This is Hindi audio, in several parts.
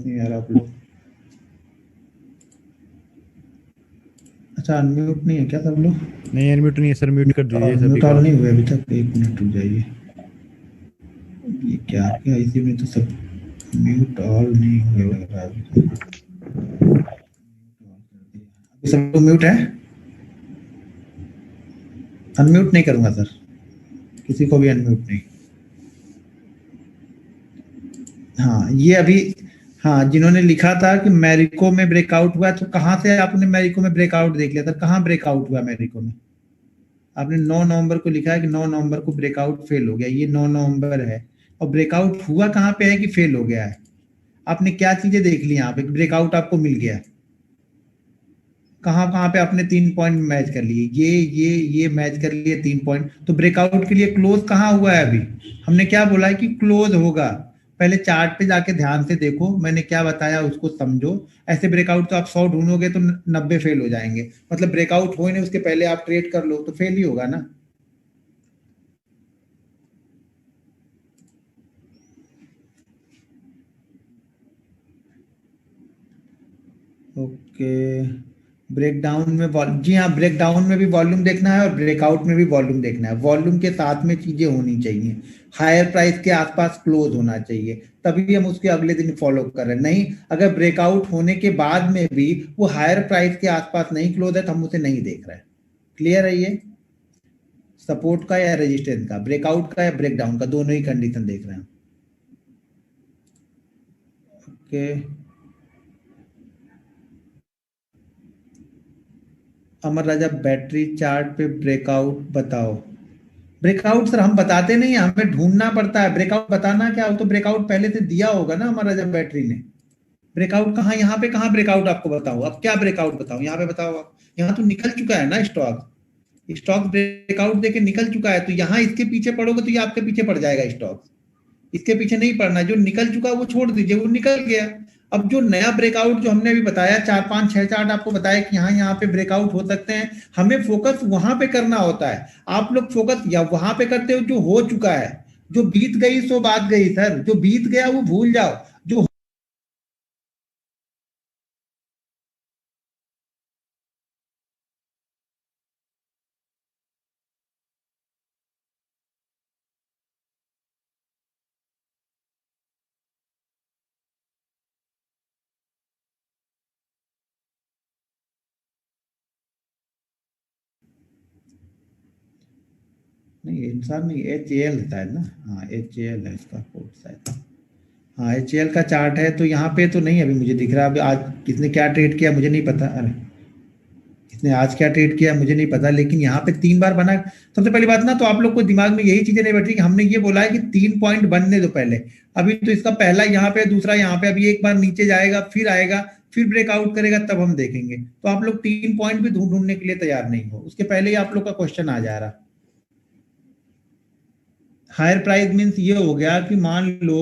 नहीं यार आप लोग। अच्छा अनम्यूट नहीं है क्या सब लोग? नहीं अनम्यूट नहीं है सर, म्यूट कर दीजिए सभी म्यूट को। ऑल नहीं हुए अभी तक, 1 मिनट रुक जाइए। ये क्या क्या इसी में तो सब म्यूट ऑल नहीं हुए लग रहा है अभी तक। अभी सब लोग म्यूट है? अनम्यूट नहीं करूंगा सर, किसी को भी अनम्यूट नहीं। हाँ ये अभी, हाँ जिन्होंने लिखा था कि मैरिको में ब्रेकआउट हुआ, तो कहाँ से आपने मैरिको में ब्रेकआउट देख लिया था? कहाँ ब्रेकआउट हुआ मैरिको में? आपने 9 नवंबर को लिखा है कि 9 नवंबर को ब्रेकआउट फेल हो गया, ये 9 नवंबर है। और ब्रेकआउट हुआ कहाँ पे है कि फेल हो गया है? आपने क्या चीजें देख ली यहाँ पे ब्रेकआउट आपको मिल गया? कहाँ कहाँ पे आपने 3 पॉइंट मैच कर लिए? ये मैच कर लिए 3 पॉइंट, तो ब्रेकआउट के लिए क्लोज कहाँ हुआ है अभी? हमने क्या बोला है कि क्लोज होगा। पहले चार्ट पे जाके ध्यान से देखो मैंने क्या बताया, उसको समझो। ऐसे ब्रेकआउट तो आप 100 ढूंढोगे तो 90 फेल हो जाएंगे। मतलब ब्रेकआउट हो ही नहीं उसके पहले आप ट्रेड कर लो तो फेल ही होगा ना। ओके, ब्रेकडाउन में जी हाँ, ब्रेकडाउन में भी वॉल्यूम देखना है और ब्रेकआउट में भी वॉल्यूम देखना है। वॉल्यूम के साथ में चीजें होनी चाहिए। हायर प्राइस के आसपास क्लोज होना चाहिए, तभी हम उसके अगले दिन फॉलो कर रहे हैं। नहीं, अगर ब्रेकआउट होने के बाद में भी वो हायर प्राइस के आसपास नहीं क्लोज है तो हम उसे नहीं देख रहे हैं। क्लियर है ये? सपोर्ट का या रेजिस्टेंस का, ब्रेकआउट का या ब्रेकडाउन का, दोनों ही कंडीशन देख रहे हैं। ओके, अमर राजा बैटरी चार्ट पे ब्रेकआउट बताओ। ब्रेकआउट सर हम बताते नहीं हैं, हमें ढूंढना पड़ता है। ब्रेकआउट बताना क्या हो, तो ब्रेकआउट पहले से दिया होगा ना हमारा जब बैटरी ने। ब्रेकआउट कहाँ, यहाँ पे कहाँ ब्रेकआउट आपको बताऊं? अब क्या ब्रेकआउट बताऊं, यहाँ पे बताओ आप। यहाँ तो निकल चुका है ना स्टॉक। स्टॉक ब्रेकआउट देके निकल चुका है, तो यहाँ इसके पीछे पड़ोगे तो ये आपके पीछे पड़ जाएगा स्टॉक। इसके पीछे नहीं पड़ना, जो निकल चुका वो छोड़ दीजिए, वो निकल गया। अब जो नया ब्रेकआउट जो हमने अभी बताया, 4 5 6 चार्ट आपको बताया कि यहाँ यहाँ पे ब्रेकआउट हो सकते हैं, हमें फोकस वहां पे करना होता है। आप लोग फोकस या वहां पे करते हो जो हो चुका है। जो बीत गई सो बात गई सर, जो बीत गया वो भूल जाओ। जो नहीं, इंसान नहीं, HAL शायद ना। हाँ HAL है इसका कोड शायद। हाँ HAL का चार्ट है, तो यहाँ पे तो नहीं अभी मुझे दिख रहा। अभी आज किसने क्या ट्रेड किया मुझे नहीं पता। अरे इसने आज क्या ट्रेड किया मुझे नहीं पता, लेकिन यहाँ पे 3 बार बना। सबसे पहली बात ना, तो आप लोग को दिमाग में यही चीजें नहीं बैठ रही कि हमने ये बोला है कि 3 पॉइंट बनने दो पहले। अभी तो इसका पहला यहाँ पे, दूसरा यहाँ पे, अभी एक बार नीचे जाएगा फिर आएगा, फिर ब्रेकआउट करेगा तब हम देखेंगे। तो आप लोग 3 पॉइंट भी ढूंढने के लिए तैयार नहीं हो, उसके पहले ही आप लोग का क्वेश्चन आ जा रहा। हायर प्राइस मीन्स ये हो गया कि मान लो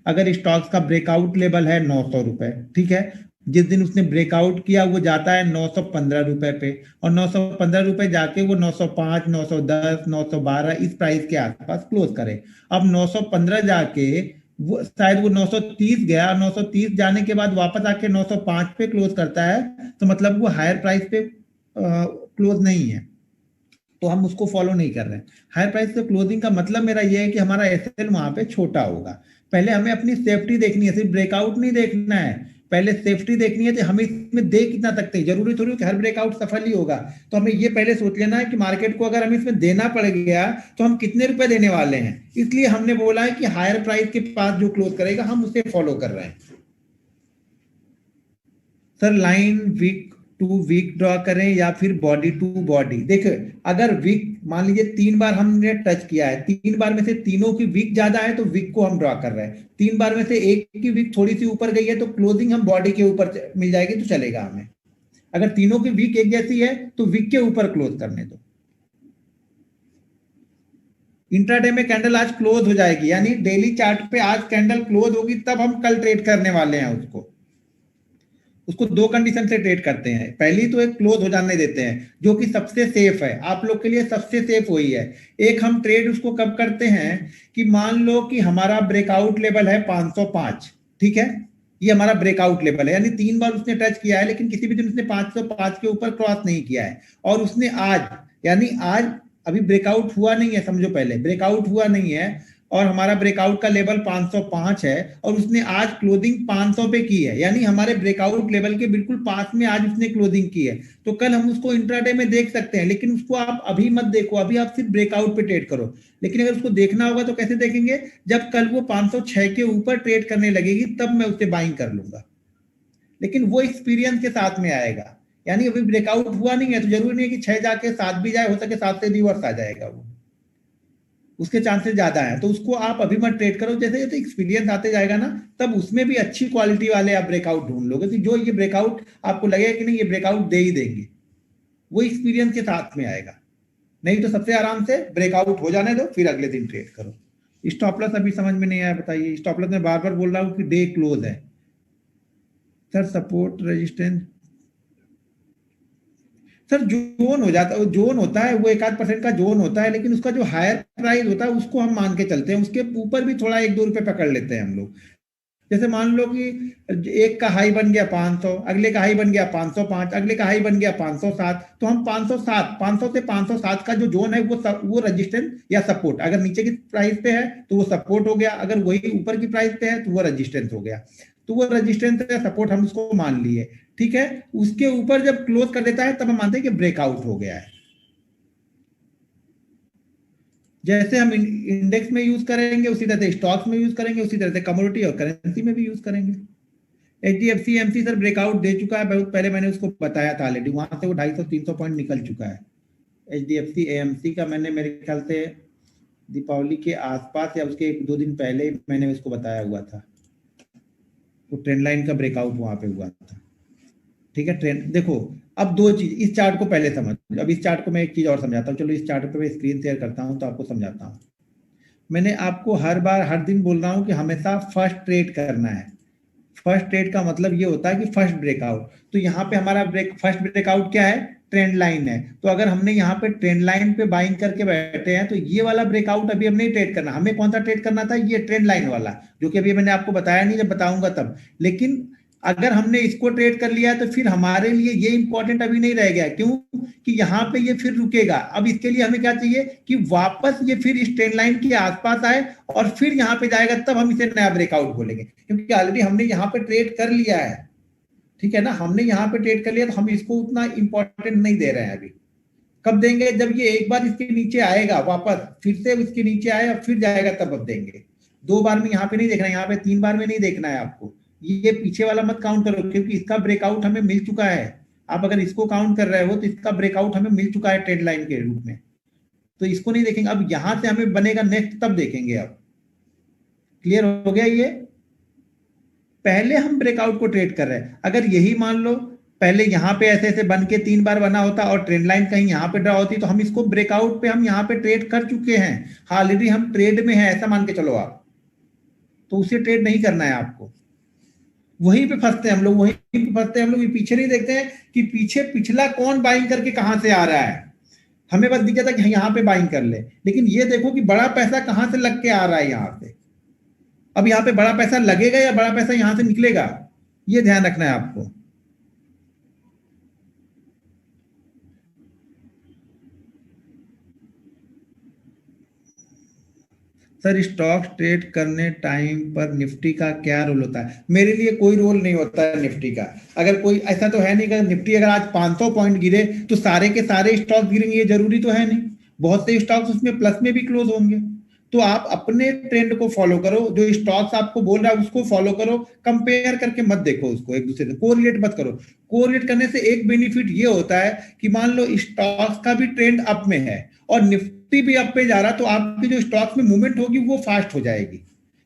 अगर स्टॉक्स का ब्रेकआउट लेवल है 900 रुपए, ठीक है। जिस दिन उसने ब्रेकआउट किया वो जाता है 915 रुपए पे, और 915 रुपए जाके वो 905 910 912 इस प्राइस के आसपास क्लोज करे। अब 915 जाके वो शायद वो 930 गया, 930 जाने के बाद वापस आके 905 पे क्लोज करता है, तो मतलब वो हायर प्राइस पे क्लोज नहीं है, तो हम उसको फॉलो नहीं कर रहे हैं। हायर प्राइस से क्लोजिंग का मतलब मेरा ये है कि हमारा एसएल वहां पे छोटा होगा। पहले हमें अपनी सेफ्टी देखनी है, सिर्फ ब्रेकआउट नहीं देखना है। पहले सेफ्टी देखनी है कि हमें इसमें दे कितना सकते हैं। जरूरी थोड़ी कि हर ब्रेकआउट सफल ही होगा। तो हमें ये पहले सोच लेना है कि मार्केट को अगर हमें इसमें देना पड़ गया तो हम कितने रुपए देने वाले हैं। इसलिए हमने बोला है कि हायर प्राइस के पास जो क्लोज करेगा हम उसे फॉलो कर रहे हैं। Sir line week to week draw करें या फिर बॉडी टू बॉडी? देखिए, अगर वीक मान लीजिए 3 बार हमने टच किया है, 3 बार में से तीनों की वीक ज्यादा है तो वीक को हम ड्रॉ कर रहे हैं। 3 बार में से एक की वीक थोड़ी सी ऊपर गई है तो क्लोजिंग हम बॉडी के ऊपर मिल जाएगी तो चलेगा हमें। अगर तीनों की वीक एक जैसी है तो वीक के ऊपर क्लोज करने दो। इंट्राडे में कैंडल आज क्लोज हो जाएगी, यानी डेली चार्ट पे आज कैंडल क्लोज होगी तब हम कल ट्रेड करने वाले हैं उसको। उसको दो कंडीशन से ट्रेड करते हैं। पहली तो एक क्लोज हो जाने देते हैं जो कि सबसे सेफ है, आप लोग के लिए सबसे सेफ वही है। एक हम ट्रेड उसको कब करते हैं कि मान लो कि हमारा ब्रेकआउट लेवल है 505, ठीक है। ये हमारा ब्रेकआउट लेवल है, यानी 3 बार उसने टच किया है लेकिन किसी भी दिन उसने 505 के ऊपर क्रॉस नहीं किया है। और उसने आज, यानी आज अभी ब्रेकआउट हुआ नहीं है, समझो पहले ब्रेकआउट हुआ नहीं है और हमारा ब्रेकआउट का लेवल 505 है और उसने आज क्लोजिंग 500 पे की है, यानी हमारे ब्रेकआउट लेवल के बिल्कुल पास में आज उसने क्लोजिंग की है। तो कल हम उसको इंट्राडे में देख सकते हैं, लेकिन उसको आप अभी मत देखो, अभी आप सिर्फ ब्रेकआउट पे ट्रेड करो। लेकिन अगर उसको देखना होगा तो कैसे देखेंगे, जब कल वो 506 के ऊपर ट्रेड करने लगेगी तब मैं उसे बाइंग कर लूंगा, लेकिन वो एक्सपीरियंस के साथ में आएगा। यानी अभी ब्रेकआउट हुआ नहीं है तो जरूरी नहीं है कि 6 जाके 7 भी जाए, हो सके 7 से रिवर्स आ जाएगा, वो उसके चांसेस ज्यादा है। तो उसको आप अभी मत ट्रेड करो, जैसे जैसे एक्सपीरियंस आते जाएगा ना तब उसमें भी अच्छी क्वालिटी वाले आप ब्रेकआउट ढूंढ लोगे कि जो ये ब्रेकआउट आपको लगेगा कि नहीं ये ब्रेकआउट दे ही देंगे, वो एक्सपीरियंस के साथ में आएगा। नहीं तो सबसे आराम से ब्रेकआउट हो जाने दो, फिर अगले दिन ट्रेड करो। स्टॉप लॉस अभी समझ में नहीं आया, बताइए। स्टॉप लॉस में बार बार बोल रहा हूँ कि डे क्लोज है sir, support resistance sir John हो जाता है, जोन होता है वो 1-8% का जोन होता है, लेकिन उसका जो हायर प्राइस होता है उसको हम मान के चलते हैं, उसके ऊपर भी थोड़ा 1-2 रुपए पकड़ लेते हैं हम लोग। जैसे मान लो कि एक का हाई बन गया 500, अगले का हाई बन गया 505, अगले का हाई बन गया 507, तो हम 507, 500 से 507 का जो जोन है वो रजिस्टेंस या सपोर्ट, अगर नीचे की प्राइस पे है तो वो सपोर्ट हो गया, अगर वही ऊपर की प्राइस पे है तो वो रजिस्टेंस हो गया। तो वो रजिस्टेंस या सपोर्ट हम उसको मान लिए, ठीक है। उसके ऊपर जब क्लोज कर देता है तब हम मानते हैं कि ब्रेकआउट हो गया है। जैसे हम इंडेक्स में यूज करेंगे उसी तरह से स्टॉक्स में यूज करेंगे, उसी तरह से कमोडिटी और करेंसी में भी यूज करेंगे। HDFC AMC सर ब्रेकआउट दे चुका है, बहुत पहले मैंने उसको बताया था ऑलरेडी, वहां से वो 250-300 पॉइंट निकल चुका है। HDFC AMC का मैंने मेरे ख्याल से दीपावली के आसपास या उसके 1-2 दिन पहले मैंने उसको बताया हुआ था, तो ट्रेंड लाइन का ब्रेकआउट वहां पे हुआ था, ठीक है। ट्रेंड देखो, अब दो चीज, इस चार्ट को पहले समझ, अब इस चार्ट को मैं एक चीज और समझाता हूँ। चलो इस चार्ट पे मैं स्क्रीन शेयर करता हूँ तो आपको समझाता हूँ। मैंने आपको हर बार हर दिन बोल रहा हूँ कि हमेशा फर्स्ट ट्रेड करना है। फर्स्ट ट्रेड का मतलब ये होता है कि फर्स्ट ब्रेकआउट, तो यहाँ पे हमारा फर्स्ट ब्रेकआउट क्या है, ट्रेंड लाइन है। तो अगर हमने यहाँ पे ट्रेंड लाइन पे बाइंग करके बैठे हैं तो ये वाला ब्रेकआउट अभी हम नहीं ट्रेड करना, हमें कौन सा ट्रेड करना था, ये ट्रेंड लाइन वाला, जो कि अभी मैंने आपको बताया नहीं, जब बताऊंगा तब। लेकिन अगर हमने इसको ट्रेड कर लिया तो फिर हमारे लिए ये इंपॉर्टेंट अभी नहीं रह गया, क्यों कि यहाँ पे ये फिर रुकेगा। अब इसके लिए हमें क्या चाहिए कि वापस ये फिर इस ट्रेंड लाइन के आसपास आए और फिर यहाँ पे जाएगा, तब हम इसे नया ब्रेकआउट बोलेंगे, क्योंकि ऑलरेडी हमने यहाँ पे ट्रेड कर लिया है, ठीक है ना। हमने यहाँ पे ट्रेड कर लिया तो हम इसको उतना इंपॉर्टेंट नहीं दे रहे हैं अभी। कब देंगे, जब ये एक बार इसके नीचे आएगा, वापस फिर से इसके नीचे आए और फिर जाएगा, तब अब देंगे। 2 बार में यहाँ पे नहीं देखना है, यहाँ पे 3 बार में नहीं देखना है आपको। ये पीछे वाला मत काउंट करो, क्योंकि इसका ब्रेकआउट हमें मिल चुका है। आप अगर इसको काउंट कर रहे हो तो इसका ब्रेकआउट हमें मिल चुका है ट्रेंड लाइन के रूप में, तो इसको नहीं देखेंगे। अब यहां से हमें बनेगा नेक्स्ट, तब देखेंगे। अब क्लियर हो गया ये। पहले हम ब्रेकआउट को ट्रेड कर रहे हैं। अगर यही मान लो पहले यहाँ पे ऐसे ऐसे बन के 3 बार बना होता और ट्रेंड लाइन कहीं यहाँ पे ड्रा होती, तो हम इसको ब्रेकआउट पे हम यहाँ पे ट्रेड कर चुके हैं, ऑलरेडी हम ट्रेड में हैं, ऐसा मान के चलो आप। तो उसे ट्रेड नहीं करना है आपको, वहीं पे फंसते हैं हम लोग, वहीं पे फंसते हैं हम लोग। ये पीछे नहीं देखते हैं कि पीछे पिछला कौन बाइंग करके कहां से आ रहा है। हमें बस दिख जाता है कि यहाँ पे बाइंग कर ले, लेकिन ये देखो कि बड़ा पैसा कहां से लग के आ रहा है यहाँ से। अब यहाँ पे बड़ा पैसा लगेगा या बड़ा पैसा यहाँ से निकलेगा, ये ध्यान रखना है आपको। सर स्टॉक ट्रेड करने टाइम पर निफ्टी का क्या रोल होता है? मेरे लिए कोई रोल नहीं होता है निफ्टी का। अगर कोई ऐसा तो है नहीं कि निफ्टी अगर आज 500 पॉइंट गिरे तो सारे के सारे स्टॉक गिरेंगे, ये जरूरी तो है नहीं। बहुत से स्टॉक्स उसमें प्लस में भी क्लोज होंगे। तो आप अपने ट्रेंड को फॉलो करो, जो स्टॉक्स आपको बोल रहा है उसको फॉलो करो, कंपेयर करके मत देखो उसको एक दूसरे से, कोरिलेट मत करो। कोरिलेट करने से एक बेनिफिट ये होता है कि मान लो स्टॉक्स का भी ट्रेंड अप में है और निफ्टी भी अप पे जा रहा, तो आपकी जो स्टॉक्स में मूवमेंट होगी वो फास्ट हो जाएगी।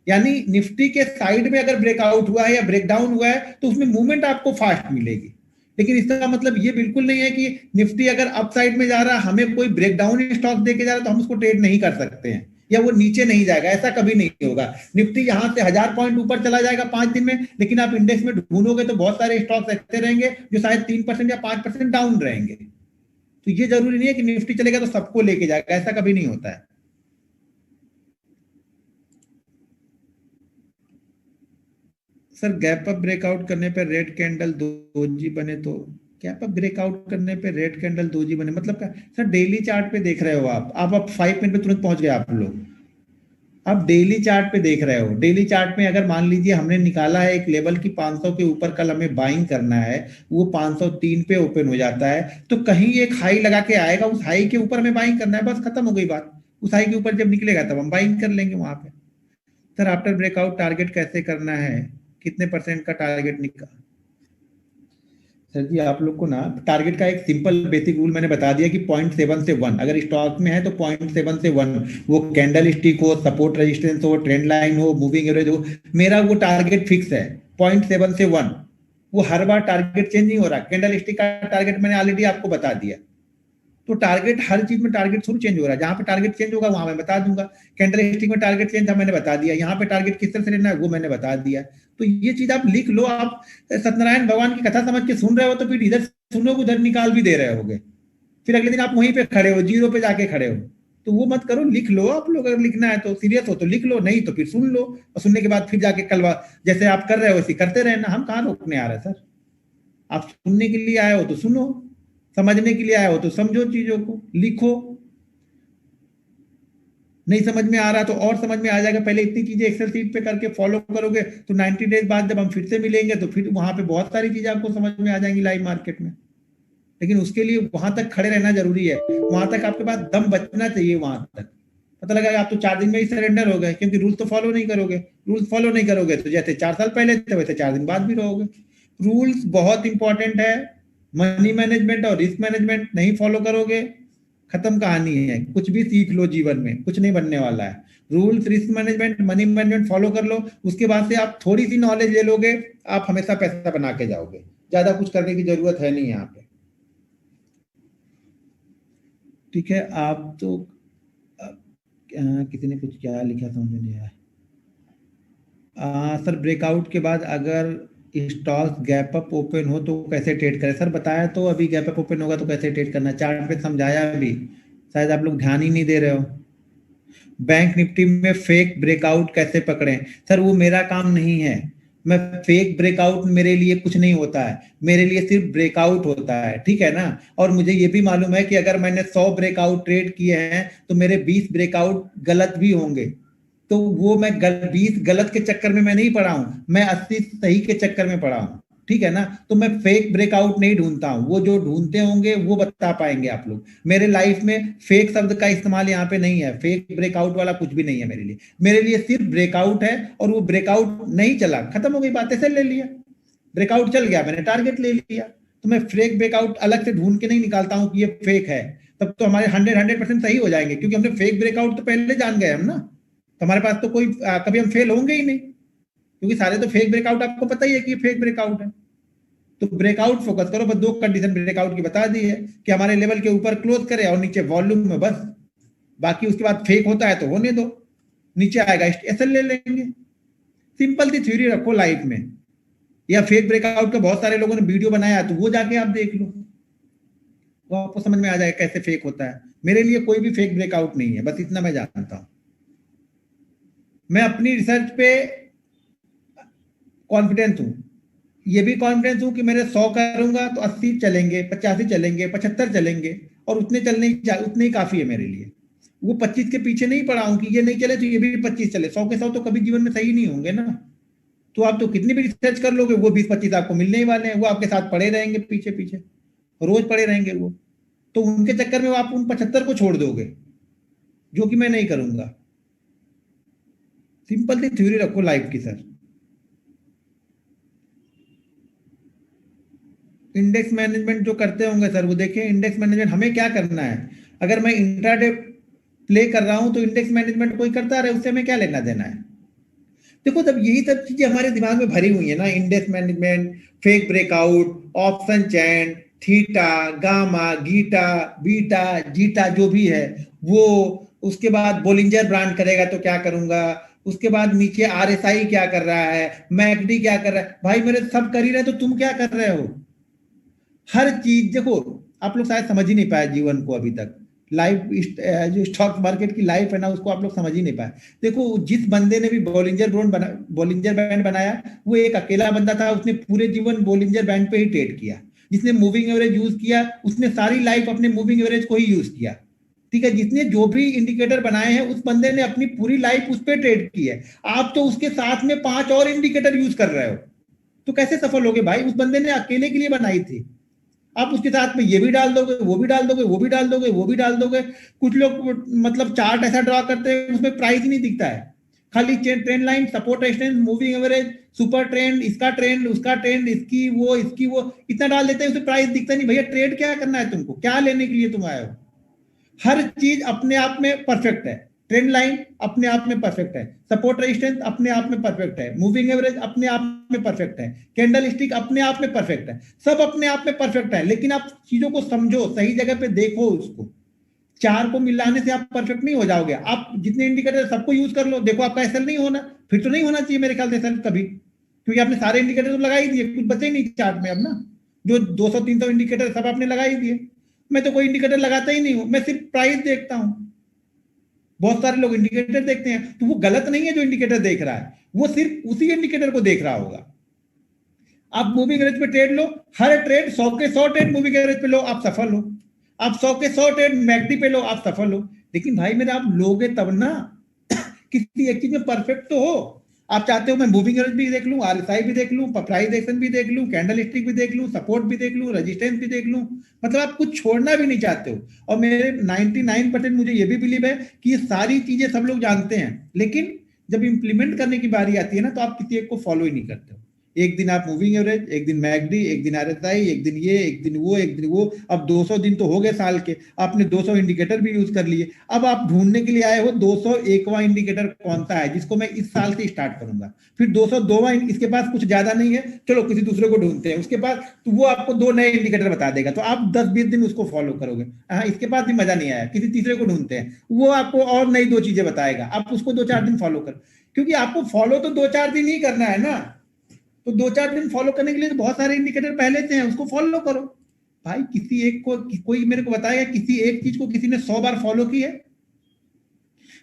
यानी निफ्टी के साइड में अगर ब्रेकआउट हुआ है या ब्रेकडाउन हुआ है तो उसमें मूवमेंट आपको फास्ट मिलेगी। लेकिन इसका मतलब ये बिल्कुल नहीं है कि निफ्टी अगर अप साइड में जा रहा है, हमें कोई ब्रेकडाउन स्टॉक देके जा रहा है तो हम उसको ट्रेड नहीं कर सकते हैं या वो नीचे नहीं जाएगा, ऐसा कभी नहीं होगा। निफ्टी यहां से 1000 पॉइंट ऊपर चला जाएगा 5 दिन में, लेकिन आप इंडेक्स में ढूंढोगे तो बहुत सारे स्टॉक्स ऐसे रहेंगे जो शायद 3% या 5% डाउन रहेंगे। तो ये जरूरी नहीं है कि निफ्टी चलेगा तो सबको लेके जाएगा, ऐसा कभी नहीं होता है। सर गैप अप ब्रेकआउट करने पे रेड कैंडल दोजी बने तो गैप अप ब्रेकआउट करने पे रेड कैंडल दोजी बने मतलब क्या सर? डेली चार्ट पे देख रहे हो आप अब 5 मिनट में तुरंत पहुंच गए आप लोग। आप डेली चार्ट पे देख रहे हो, डेली चार्ट में अगर मान लीजिए हमने निकाला है एक लेवल की 500 के ऊपर कल हमें बाइंग करना है, वो 503 पे ओपन हो जाता है तो कहीं एक हाई लगा के आएगा, उस हाई के ऊपर हमें बाइंग करना है, बस खत्म हो गई बात। उस हाई के ऊपर जब निकलेगा तब हम बाइंग कर लेंगे वहां पे। सर आफ्टर ब्रेकआउट टारगेट कैसे करना है, कितने % का टारगेट निकाल? सर जी आप लोग को ना टारगेट का एक सिंपल बेसिक रूल मैंने बता दिया कि 0.7 से 1, अगर स्टॉक में है तो 0.7 से 1, वो कैंडल स्टिक हो, सपोर्ट रेजिस्टेंस हो, ट्रेंड लाइन हो, मूविंग एवरेज हो, मेरा वो टारगेट फिक्स है 0.7 से 1। वो हर बार टारगेट चेंज नहीं हो रहा। कैंडल स्टिक का टारगेट मैंने ऑलरेडी आपको बता दिया। तो टारगेट हर चीज में टारगेट थोड़ी चेंज हो रहा है, जहां पे टारगेट चेंज होगा वहां मैं बता दूंगा। कैंडल स्टिक में टारगेट चेंज था मैंने बता दिया, यहाँ पे टारगेट किस तरह से लेना है वो मैंने बता दिया। तो ये चीज आप लिख लो। आप सत्यनारायण भगवान की कथा समझ के सुन रहे हो तो फिर इधर सुनोगे उधर निकाल भी दे रहे होगे, फिर अगले दिन आप वहीं पे खड़े हो, जीरो पे जाके खड़े हो। तो वो मत करो, लिख लो। आप लोग अगर लिखना है तो सीरियस हो तो लिख लो, नहीं तो फिर सुन लो, और सुनने के बाद फिर जाके कल जैसे आप कर रहे हो वैसे करते रहना। हम कहाँ रोकने आ रहे हैं सर? आप सुनने के लिए आए हो तो सुनो, समझने के लिए आए हो तो समझो, चीजों को लिखो। नहीं समझ में आ रहा तो और समझ में आ जाएगा। पहले इतनी चीजें एक्सेल शीट पे करके फॉलो करोगे तो 90 डेज बाद जब हम फिर से मिलेंगे तो फिर वहां पे बहुत सारी चीजें आपको समझ में आ जाएंगी लाइव मार्केट में। लेकिन उसके लिए वहां तक खड़े रहना जरूरी है, वहां तक आपके पास दम बचना चाहिए। वहां तक पता लगा आप तो 4 दिन में ही सरेंडर हो गए, क्योंकि रूल तो फॉलो नहीं करोगे। रूल्स फॉलो नहीं करोगे तो जैसे 4 साल पहले थे वैसे 4 दिन बाद भी रहोगे। रूल्स बहुत इंपॉर्टेंट है। मनी मैनेजमेंट और रिस्क मैनेजमेंट नहीं फॉलो करोगे, खत्म कहानी है। कुछ भी सीख लो जीवन में, कुछ नहीं बनने वाला है। Rules, risk management, money management follow कर लो, उसके बाद से आप थोड़ी सी नॉलेज ले लोगे, आप हमेशा पैसा बना के जाओगे। ज्यादा कुछ करने की जरूरत है नहीं यहाँ पे। ठीक है, आप तो किसी ने कुछ क्या लिखा समझ में नहीं आया। सर ब्रेकआउट के बाद अगर स्टॉक गैप अप ओपन हो तो कैसे ट्रेड करें? सर बताया तो अभी, गैप अप ओपन होगा तो कैसे ट्रेड करना, चार्ट पे समझाया अभी, शायद आप लोग ध्यान ही नहीं दे रहे हो। बैंक निफ्टी में फेक ब्रेकआउट कैसे पकड़ें? सर वो मेरा काम नहीं है। मैं फेक ब्रेकआउट मेरे लिए कुछ नहीं होता है, मेरे लिए सिर्फ ब्रेकआउट होता है, ठीक है ना। और मुझे ये भी मालूम है कि अगर मैंने 100 ब्रेकआउट ट्रेड किए हैं तो मेरे 20 ब्रेकआउट गलत भी होंगे। तो वो मैं 20 गलत के चक्कर में मैं नहीं पड़ा हूं, मैं 80 सही के चक्कर में पड़ा हूं, ठीक है ना। तो मैं फेक ब्रेकआउट नहीं ढूंढता हूं, वो जो ढूंढते होंगे वो बता पाएंगे आप लोग। मेरे लाइफ में फेक शब्द का इस्तेमाल यहाँ पे नहीं है, फेक ब्रेकआउट वाला कुछ भी नहीं है मेरे लिए। मेरे लिए सिर्फ ब्रेकआउट है, और वो ब्रेकआउट नहीं चला, खत्म हो गई बात, ऐसे ले लिया। ब्रेकआउट चल गया, मैंने टारगेट ले लिया। तो मैं फेक ब्रेकआउट अलग से ढूंढ के नहीं निकालता हूं कि ये फेक है। तब तो हमारे 100% सही हो जाएंगे, क्योंकि हमने फेक ब्रेकआउट तो पहले जान गए हम ना। तो हमारे पास तो कोई कभी हम फेल होंगे ही नहीं, क्योंकि सारे तो फेक ब्रेकआउट आपको पता ही है कि ये फेक ब्रेकआउट है। तो ब्रेकआउट फोकस करो, बस 2 कंडीशन ब्रेकआउट की बता दी है कि हमारे लेवल के ऊपर क्लोज करे और नीचे वॉल्यूम में, बस। बाकी उसके बाद फेक होता है तो होने दो, नीचे आएगा एसएल ले लेंगे। सिंपल सी थ्योरी रखो लाइफ में। या फेक ब्रेकआउट का बहुत सारे लोगों ने वीडियो बनाया तो वो जाके आप देख लो, वो आपको समझ में आ जाएगा कैसे फेक होता है। मेरे लिए कोई भी फेक ब्रेकआउट नहीं है, बस इतना मैं जानता हूं। मैं अपनी रिसर्च पे कॉन्फिडेंस हूं, ये भी कॉन्फिडेंस हूं कि मेरे 100 करूंगा तो 80 चलेंगे, 85 चलेंगे, 75 चलेंगे, और उतने ही काफी है मेरे लिए। वो 25 के पीछे नहीं पड़ा हूं कि ये नहीं चले तो ये भी 25 चले। 100 के 100 तो कभी जीवन में सही नहीं होंगे ना। तो आप तो कितनी भी रिसर्च कर लोगे, वो 20-25 आपको मिलने ही वाले हैं, वो आपके साथ पड़े रहेंगे पीछे पीछे, रोज पड़े रहेंगे वो। तो उनके चक्कर में आप उन 75 को छोड़ दोगे, जो कि मैं नहीं करूंगा। सिंपल सी थ्योरी रखो लाइफ की सर। इंडेक्स मैनेजमेंट जो करते होंगे सर, वो देखिए इंडेक्स मैनेजमेंट हमें क्या करना है। अगर मैं इंट्राडे प्ले कर रहा हूं तो इंडेक्स मैनेजमेंट कोई करता रहे, उससे हमें क्या लेना देना है। देखो जब यही सब चीजें हमारे दिमाग में भरी हुई है ना, index management, fake breakout, option chain, theta, gamma, गीटा, बीटा, जीटा जो भी है वो, उसके बाद बोलिंजर ब्रांड करेगा तो क्या करूंगा, उसके बाद नीचे आरएसआई क्या कर रहा है, मैकडी क्या कर रहा है, भाई मेरे सब कर ही रहे तो तुम क्या कर रहे हो। हर चीज देखो, आप लोग शायद समझ ही नहीं पाए जीवन को अभी तक। लाइफ जो स्टॉक मार्केट की लाइफ है ना, उसको आप लोग समझ ही नहीं पाए। देखो, जिस बंदे ने भी बॉलिंजर बैंड बनाया, वो एक अकेला बंदा था, उसने पूरे जीवन बॉलिंजर बैंड पे ही ट्रेड किया। जिसने मूविंग एवरेज यूज किया, उसने सारी लाइफ अपने मूविंग एवरेज को ही यूज किया। ठीक है, जिसने जो भी इंडिकेटर बनाए हैं, उस बंदे ने अपनी पूरी लाइफ उस पर ट्रेड की है। आप तो उसके साथ में 5 और इंडिकेटर यूज कर रहे हो, तो कैसे सफल होगे भाई? उस बंदे ने अकेले के लिए बनाई थी। आप उसके साथ में ये भी डाल दोगे, वो भी डाल दोगे, वो भी डाल दोगे, वो भी डाल दोगे। कुछ लोग मतलब चार्ट ऐसा ड्रॉ करते हैं, उसमें प्राइस ही नहीं दिखता है, खाली trend line, support resistance, moving average, super trend, इसका ट्रेंड, उसका ट्रेंड, इसकी वो इतना डाल देते हैं, उसमें प्राइस दिखता नहीं। भैया ट्रेड क्या करना है तुमको? क्या लेने के लिए तुम आए हो? हर चीज अपने आप में परफेक्ट है। ट्रेंड लाइन अपने आप में परफेक्ट है, सपोर्ट रेजिस्टेंस अपने आप में परफेक्ट है, मूविंग एवरेज अपने आप में परफेक्ट है, कैंडल स्टिक अपने आप में परफेक्ट है, सब अपने आप में परफेक्ट है। लेकिन आप चीजों को समझो, सही जगह पे देखो उसको। चार को मिलाने से आप परफेक्ट नहीं हो जाओगे। आप जितने इंडिकेटर सबको यूज कर लो, देखो आपका एसएल नहीं होना, फिर तो नहीं होना चाहिए मेरे ख्याल से एसएल कभी, क्योंकि आपने सारे इंडिकेटर तो लगा ही दिए, कुछ बचे ही नहीं चार्ट में अब ना। जो 200-300 इंडिकेटर सब आपने लगा ही दिए। मैं तो कोई इंडिकेटर लगाता ही नहीं हूं, मैं सिर्फ प्राइस देखता हूं। बहुत सारे लोग इंडिकेटर देखते हैं, तो वो गलत नहीं है जो इंडिकेटर देख रहा है, वो सिर्फ उसी इंडिकेटर को देख रहा होगा। आप मूविंग एवरेज पे ट्रेड लो, हर ट्रेड 100 के 100 ट्रेड मूविंग एवरेज पे लो, आप सफल हो। आप 100 के 100 ट्रेड मैकडी पे लो, आप सफल हो। लेकिन भाई मेरे, आप लोगे तब ना, किसी एक चीज में परफेक्ट तो हो। आप चाहते हो मैं मूविंग एवरेज भी देख लूं, आरएसआई भी देख लूं, प्राइस एक्शन भी देख लूं, कैंडल स्टिक भी देख लूं, सपोर्ट भी देख लूं, रेजिस्टेंस भी देख लूं, मतलब आप कुछ छोड़ना भी नहीं चाहते हो। और मेरे 99% मुझे ये भी बिलीव है कि ये सारी चीजें सब लोग जानते हैं, लेकिन जब इंप्लीमेंट करने की बारी आती है ना, तो आप किसी एक को फॉलो ही नहीं करते हो। एक दिन आप मूविंग एवरेज, एक दिन मैकडी, एक दिन आरएसआई, एक दिन ये, एक दिन वो, एक दिन वो। अब 200 दिन तो हो गए साल के, आपने 200 इंडिकेटर भी यूज कर लिए। अब आप ढूंढने के लिए आए हो 201वां इंडिकेटर कौन सा है, जिसको मैं इस साल से स्टार्ट करूंगा। फिर 202वां, इसके पास कुछ ज्यादा नहीं है, चलो किसी दूसरे को ढूंढते हैं, उसके पास तो वो आपको 2 नए इंडिकेटर बता देगा, तो आप 10-20 दिन उसको फॉलो करोगे। हाँ, इसके पास भी मजा नहीं आया, किसी तीसरे को ढूंढते हैं, वो आपको और नई 2 चीजें बताएगा, आप उसको 2-4 दिन फॉलो करो। क्योंकि आपको फॉलो तो 2-4 दिन ही करना है ना, तो 2-4 दिन फॉलो करने के लिए तो बहुत सारे इंडिकेटर पहले से हैं, उसको फॉलो करो। भाई किसी एक को, कोई मेरे को बताएगा किसी एक चीज को किसी ने 100 बार फॉलो की है?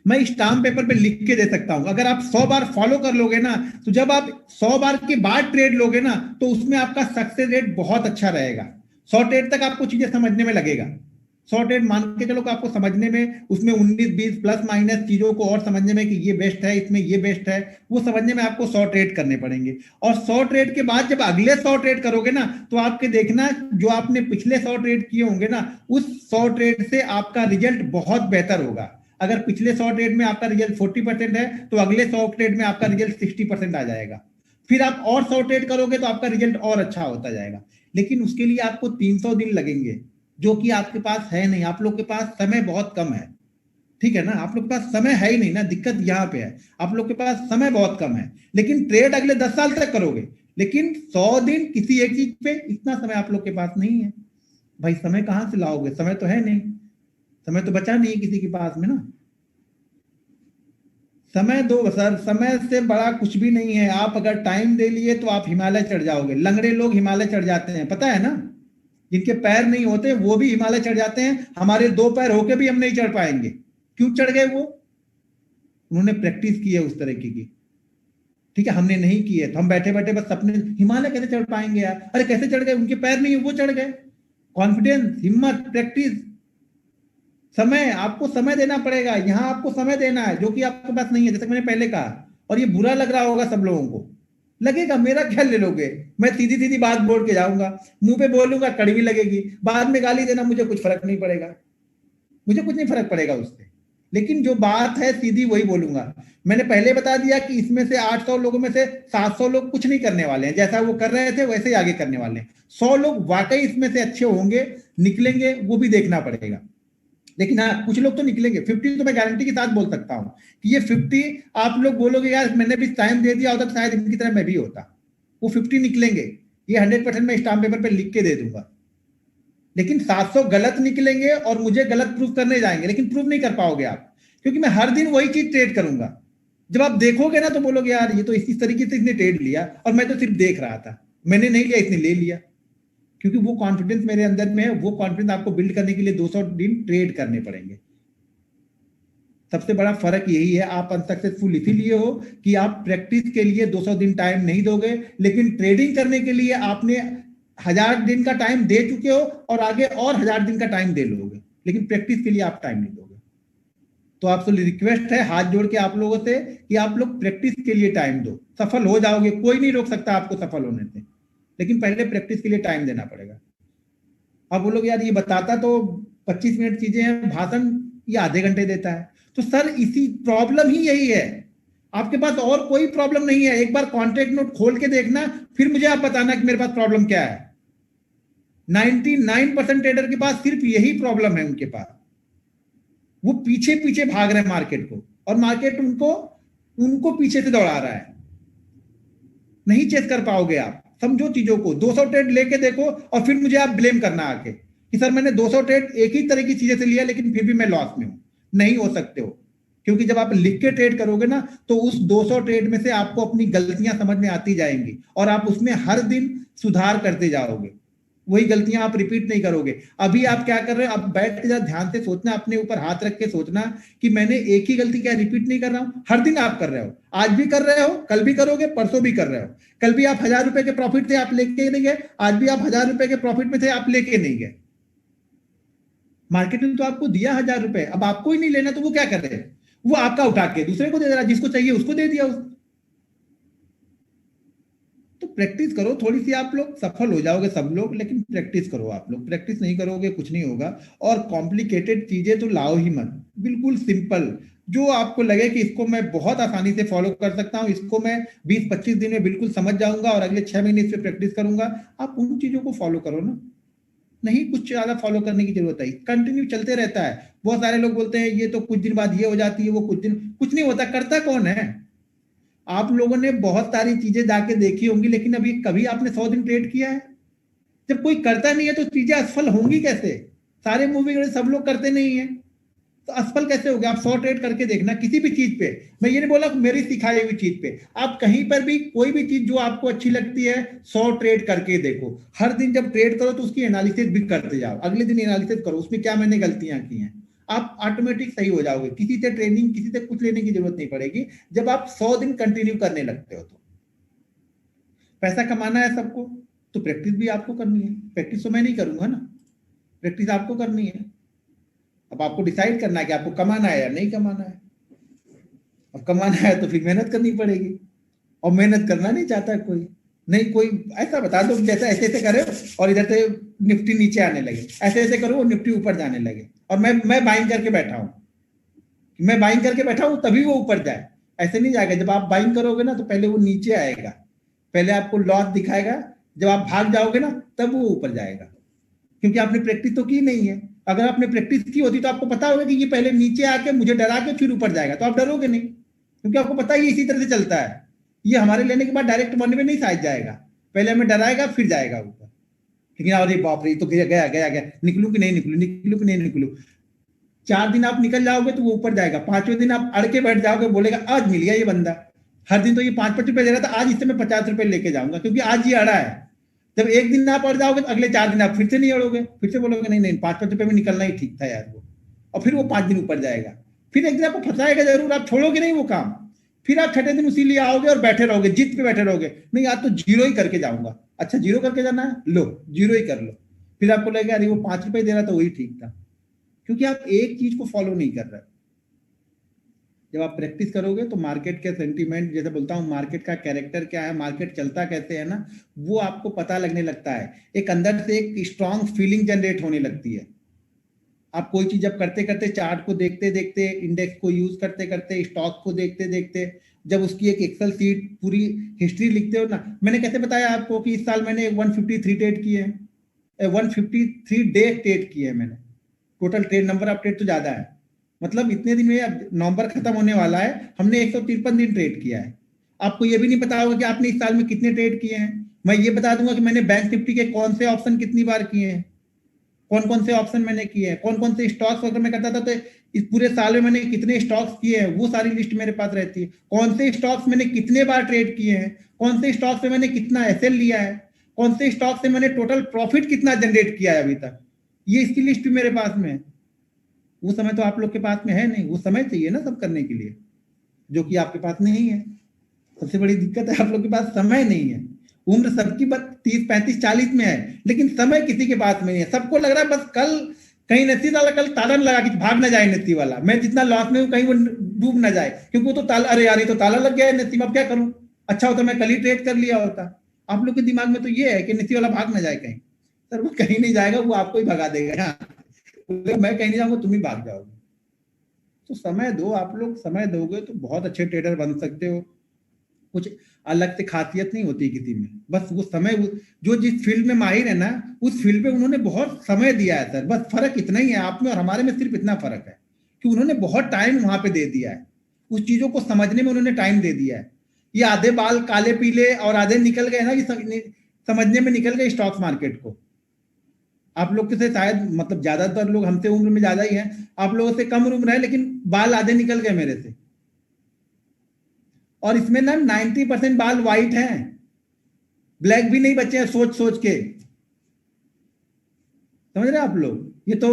मैं स्टाम्प पेपर पे लिख के दे सकता हूं, अगर आप 100 बार फॉलो कर लोगे ना, तो जब आप 100 बार के बाद ट्रेड लोगे ना, तो उसमें आपका सक्सेस रेट बहुत अच्छा रहेगा। 100 ट्रेड तक आपको चीजें समझने में लगेगा। 100 ट्रेड मान के चलो कि आपको समझने में, उसमें 19-20 प्लस माइनस चीजों को और समझने में कि ये बेस्ट है, इसमें ये बेस्ट है, वो समझने में आपको 100 ट्रेड करने पड़ेंगे। और 100 ट्रेड के बाद जब अगले 100 ट्रेड करोगे ना, तो आपके देखना जो आपने पिछले 100 ट्रेड किए होंगे ना, उस 100 ट्रेड से आपका रिजल्ट बहुत बेहतर होगा। अगर पिछले 100 ट्रेड में आपका रिजल्ट 40% है, तो अगले 100 ट्रेड में आपका रिजल्ट 60% आ जाएगा। फिर आप और 100 ट्रेड करोगे तो आपका रिजल्ट और अच्छा होता जाएगा। लेकिन उसके लिए आपको 300 दिन लगेंगे, जो कि आपके पास है नहीं। आप लोग के पास समय बहुत कम है, ठीक है ना, आप लोग के पास समय है ही नहीं ना, दिक्कत यहाँ पे है, आप लोग के पास समय बहुत कम है। लेकिन ट्रेड अगले 10 साल तक करोगे, लेकिन 100 दिन किसी एक चीज पे, इतना समय आप लोग के पास नहीं है। भाई समय कहां से लाओगे? समय तो है नहीं, समय तो बचा नहीं किसी के पास में ना। समय दो सर, समय से बड़ा कुछ भी नहीं है। आप अगर टाइम दे लिए तो आप हिमालय चढ़ जाओगे। लंगड़े लोग हिमालय चढ़ जाते हैं, पता है ना, जिनके पैर नहीं होते वो भी हिमालय चढ़ जाते हैं। हमारे 2 पैर होके भी हम नहीं चढ़ पाएंगे। क्यों चढ़ गए? वो उन्होंने प्रैक्टिस की है उस तरीके की, ठीक है, हमने नहीं की है, तो हम बैठे बैठे बस सपने। हिमालय कैसे चढ़ पाएंगे यार? अरे कैसे चढ़ गए? उनके पैर नहीं है, वो चढ़ गए। कॉन्फिडेंस, हिम्मत, प्रैक्टिस, समय, आपको समय देना पड़ेगा। यहाँ आपको समय देना है, जो कि आपके पास नहीं है, जैसे मैंने पहले कहा। और ये बुरा लग रहा होगा सब लोगों को, लगेगा, मेरा क्या ले लोगे? मैं सीधी सीधी बात बोल के जाऊंगा, मुंह पे बोलूंगा, कड़वी लगेगी, बाद में गाली देना, मुझे कुछ फर्क नहीं पड़ेगा, मुझे कुछ नहीं फर्क पड़ेगा उससे। लेकिन जो बात है सीधी वही बोलूंगा। मैंने पहले बता दिया कि इसमें से 800 लोगों में से 700 लोग कुछ नहीं करने वाले हैं, जैसा वो कर रहे थे वैसे ही आगे करने वाले हैं। 100 लोग वाकई इसमें से अच्छे होंगे, निकलेंगे, वो भी देखना पड़ेगा। लेकिन हाँ, कुछ लोग तो निकलेंगे। 50 तो मैं गारंटी के साथ बोल सकता हूं कि ये 50 आप लोग बोलोगे यार मैंने भी टाइम दे दिया होता तो शायद इनकी तरह मैं भी होता। वो 50 निकलेंगे, ये 100% मैं स्टाम्प पेपर पे लिख के दे दूंगा। लेकिन 700 गलत निकलेंगे और मुझे गलत प्रूफ करने जाएंगे, लेकिन प्रूफ नहीं कर पाओगे आप, क्योंकि मैं हर दिन वही चीज ट्रेड करूंगा। जब आप देखोगे ना तो बोलोगे यार ये तो इस तरीके से इसने ट्रेड लिया और मैं तो सिर्फ देख रहा था, मैंने नहीं लिया, इसने ले लिया। क्योंकि वो कॉन्फिडेंस मेरे अंदर में है। वो कॉन्फिडेंस आपको बिल्ड करने के लिए 200 दिन ट्रेड करने पड़ेंगे। सबसे बड़ा फर्क यही है, आप अनसक्सेसफुल इसीलिए हो कि आप प्रैक्टिस के लिए 200 दिन टाइम नहीं दोगे, लेकिन ट्रेडिंग करने के लिए आपने 1000 दिन का टाइम दे चुके हो और आगे और 1000 दिन का टाइम दे लोगे, लेकिन प्रैक्टिस के लिए आप टाइम नहीं दोगे। तो आपसे रिक्वेस्ट है हाथ जोड़ के आप लोगों से कि आप लोग प्रैक्टिस के लिए टाइम दो, सफल हो जाओगे, कोई नहीं रोक सकता आपको सफल होने से, लेकिन पहले प्रैक्टिस के लिए टाइम देना पड़ेगा। अब वो लोग यार ये बताता तो 25 मिनट चीजें हैं, भाषण ये आधे घंटे देता है। तो सर इसी प्रॉब्लम ही यही है, आपके पास और कोई प्रॉब्लम नहीं है। एक बार कॉन्ट्रैक्ट नोट खोल के देखना, फिर मुझे आप बताना कि मेरे पास प्रॉब्लम क्या है। 99% ट्रेडर के पास सिर्फ यही प्रॉब्लम है उनके पास, वो पीछे पीछे भाग रहे हैं मार्केट को, और मार्केट उनको पीछे से दौड़ा रहा है। नहीं चेस कर पाओगे आप, समझो चीजों को। 200 ट्रेड लेके देखो और फिर मुझे आप ब्लेम करना आके कि सर मैंने 200 ट्रेड एक ही तरह की चीजें से लिया लेकिन फिर भी मैं लॉस में हूं। नहीं हो सकते हो, क्योंकि जब आप लिख के ट्रेड करोगे ना तो उस 200 ट्रेड में से आपको अपनी गलतियां समझ में आती जाएंगी और आप उसमें हर दिन सुधार करते जाओगे, वही गलतियां आप रिपीट नहीं करोगे। अभी आप क्या कर रहे हो, अब बैठ के जरा ध्यान से सोचना, अपने ऊपर हाथ रख के सोचना कि मैंने एक ही गलती क्या रिपीट नहीं कर रहा हूं, हर दिन आप कर रहे हो, आज भी कर रहे हो, कल भी करोगे, परसों भी कर रहे हो। कल भी आप 1000 रुपए के प्रॉफिट थे, आप लेके नहीं गए, आज भी आप 1000 रुपए के प्रॉफिट में थे, आप लेके नहीं गए। मार्केट ने तो आपको दिया 1000 रुपए, अब आपको ही नहीं लेना तो वो क्या कर रहे हैं, वो आपका उठा के दूसरे को दे दे रहा, जिसको चाहिए उसको दे दिया उसने। तो प्रैक्टिस करो थोड़ी सी, आप लोग सफल हो जाओगे सब लोग, लेकिन प्रैक्टिस करो। आप लोग प्रैक्टिस नहीं करोगे कुछ नहीं होगा। और कॉम्प्लिकेटेड चीजें तो लाओ ही मत, बिल्कुल सिंपल जो आपको लगे कि इसको मैं बहुत आसानी से फॉलो कर सकता हूं, इसको मैं 20-25 दिन में बिल्कुल समझ जाऊंगा और अगले 6 महीने इस पे प्रैक्टिस करूंगा, आप उन चीजों को फॉलो करो ना। नहीं कुछ ज्यादा फॉलो करने की जरूरत है, कंटिन्यू चलते रहता है। बहुत सारे लोग बोलते हैं ये तो कुछ दिन बाद ये हो जाती है, वो कुछ नहीं होता, करता कौन है। आप लोगों ने बहुत सारी चीजें जाके देखी होंगी, लेकिन अभी कभी आपने 100 दिन ट्रेड किया है? जब कोई करता नहीं है तो चीजें असफल होंगी कैसे? सारे मूवी सब लोग करते नहीं है तो असफल कैसे हो गया? आप 100 ट्रेड करके देखना किसी भी चीज पे। मैं ये नहीं बोला मेरी सिखाई हुई चीज पे, आप कहीं पर भी कोई भी चीज जो आपको अच्छी लगती है 100 ट्रेड करके देखो। हर दिन जब ट्रेड करो तो उसकी एनालिसिस भी करते जाओ, अगले दिन एनालिसिस करो उसमें क्या मैंने गलतियां की हैं, आप ऑटोमेटिक सही हो जाओगे। किसी से ट्रेनिंग, किसी से कुछ लेने की जरूरत नहीं पड़ेगी जब आप 100 दिन कंटिन्यू करने लगते हो। तो पैसा कमाना है सबको, तो प्रैक्टिस भी आपको करनी है। प्रैक्टिस तो मैं नहीं करूंगा ना, प्रैक्टिस आपको करनी है। अब आपको डिसाइड करना है कि आपको कमाना है या नहीं कमाना है। अब कमाना है तो फिर मेहनत करनी पड़ेगी, और मेहनत करना नहीं चाहता कोई। नहीं कोई ऐसा बता दो जैसे ऐसे ऐसे करे और इधर से निफ्टी नीचे आने लगे, ऐसे ऐसे करो और निफ्टी ऊपर जाने लगे, और मैं बाइंग करके बैठा हूं, मैं बाइंग करके बैठा हूं तभी वो ऊपर जाए। ऐसे नहीं जाएगा। जब आप बाइंग करोगे ना तो पहले वो नीचे आएगा, पहले आपको लॉस दिखाएगा, जब आप भाग जाओगे ना तब वो ऊपर जाएगा, क्योंकि आपने प्रैक्टिस तो की नहीं है। अगर आपने प्रैक्टिस की होती तो आपको पता होगा कि ये पहले नीचे आके मुझे डरा के फिर ऊपर जाएगा, तो आप डरोगे नहीं, क्योंकि आपको पता ही इसी तरह से चलता है। ये हमारे लेने के बाद डायरेक्ट मन में नहीं शायद जाएगा, पहले हमें डराएगा फिर जाएगा ऊपर। लेकिन अरे बाप रे तो गया गया गया गया, निकलूं कि नहीं निकलूं, निकलूं कि नहीं निकलूं। 4 दिन आप निकल जाओगे तो वो ऊपर जाएगा, 5वें दिन आप अड़ के बैठ जाओगे, बोलेगा आज मिल गया ये बंदा, हर दिन तो ये 5-5 रुपए दे रहा था, आज इससे मैं 50 रुपए लेके जाऊंगा क्योंकि आज ये अड़ा है। जब एक दिन आप अड़ जाओगे तो अगले 4 दिन आप फिर से नहीं अड़ोगे, फिर से बोलोगे नहीं नहीं 5-5 रुपए में निकलना ही ठीक था यार वो, और फिर वो 5 दिन ऊपर जाएगा। फिर एक दिन आपको फंसाएगा जरूर, आप छोड़ोगे नहीं वो काम, फिर आप 6ठे दिन उसी लिए आओगे और बैठे रहोगे, जिद पे बैठे रहोगे, नहीं आज तो जीरो ही करके जाऊंगा। अच्छा जीरो करके जाना है, लो जीरो ही कर लो। फिर आपको लगेगा अरे वो 5 रुपए दे रहा था वही ठीक था, क्योंकि आप एक चीज को फॉलो नहीं कर रहे। जब आप प्रैक्टिस करोगे तो मार्केट के सेंटीमेंट, जैसे बोलता हूँ मार्केट का कैरेक्टर क्या है, मार्केट चलता कैसे है ना, वो आपको पता लगने लगता है। एक अंदर से एक स्ट्रांग फीलिंग जनरेट होने लगती है। आप कोई चीज जब करते करते, चार्ट को देखते देखते, इंडेक्स को यूज करते करते, स्टॉक को देखते देखते, जब उसकी एक एक्सेल सीट पूरी हिस्ट्री लिखते हो ना। मैंने कैसे बताया आपको कि इस साल मैंने 153 ट्रेड किए हैं, 153 डे ट्रेड किए हैं मैंने। Total trade number of trade तो ज्यादा है, मतलब इतने दिन में, अब नवंबर खत्म होने वाला है, हमने 153 दिन ट्रेड किया है। आपको ये भी नहीं पता होगा कि आपने इस साल में कितने ट्रेड किए हैं। मैं ये बता दूंगा कि मैंने बैंक निफ्टी के कौन से ऑप्शन कितनी बार किए हैं, कौन कौन से ऑप्शन मैंने किए हैं, कौन कौन से स्टॉक्स अगर मैं करता था तो इस पूरे साल में मैंने कितने स्टॉक्स किए हैं, वो सारी लिस्ट मेरे पास रहती है। कौन से स्टॉक्स मैंने कितने बार ट्रेड किए हैं, कौन से स्टॉक्स में मैंने कितना एसएल लिया है, कौन से स्टॉक से मैंने टोटल प्रॉफिट कितना जनरेट किया है अभी तक, ये इसकी लिस्ट भी मेरे पास में है। वो समय तो आप लोग के पास में है नहीं, वो समय चाहिए ना सब करने के लिए, जो कि आपके पास नहीं है। सबसे बड़ी दिक्कत है आप लोग के पास समय नहीं है। उम्र सबकी 30, 35, 40 में है, लेकिन समय किसी के पास में नहीं है। सबको लग रहा है बस कल कहीं नत्ती वाला कल ताला लगा के भाग ना जाए नत्ती वाला, मैं जितना लॉस में हूँ कहीं वो डूब ना जाए, क्योंकि वो तो ताला, अरे यार ये तो ताला लग गया है नत्ती में, अब क्या करूं, अच्छा होता मैं कल ही ट्रेड कर लिया होता। आप लोग के दिमाग में तो ये है कि नत्ती वाला भाग ना जाए कहीं। सर वो कहीं नहीं जाएगा, वो आपको ही भगा देगा। मैं कहीं नहीं जाऊंगा, तुम ही भाग जाओगे। तो समय दो, आप लोग समय दोगे तो बहुत अच्छे ट्रेडर बन सकते हो। कुछ अलग से खासियत नहीं होती किसी में, बस वो समय, जो जिस फील्ड में माहिर है ना, उस फील्ड पे उन्होंने बहुत समय दिया है सर। बस फर्क इतना ही है, आप में और हमारे में सिर्फ इतना फर्क है कि उन्होंने बहुत टाइम वहां पे दे दिया है, उस चीजों को समझने में उन्होंने टाइम दे दिया है। ये आधे बाल काले पीले और आधे निकल गए ना, ये समझने में निकल गए स्टॉक मार्केट को। आप लोग के से शायद, मतलब ज्यादातर लोग हमसे उम्र में ज्यादा ही हैं, आप लोगों से कम उम्र है, लेकिन बाल आधे निकल गए मेरे से। और इसमें ना 90% बाल वाइट हैं, ब्लैक भी नहीं बचे हैं, सोच सोच के। समझ रहे हैं आप लोग? ये तो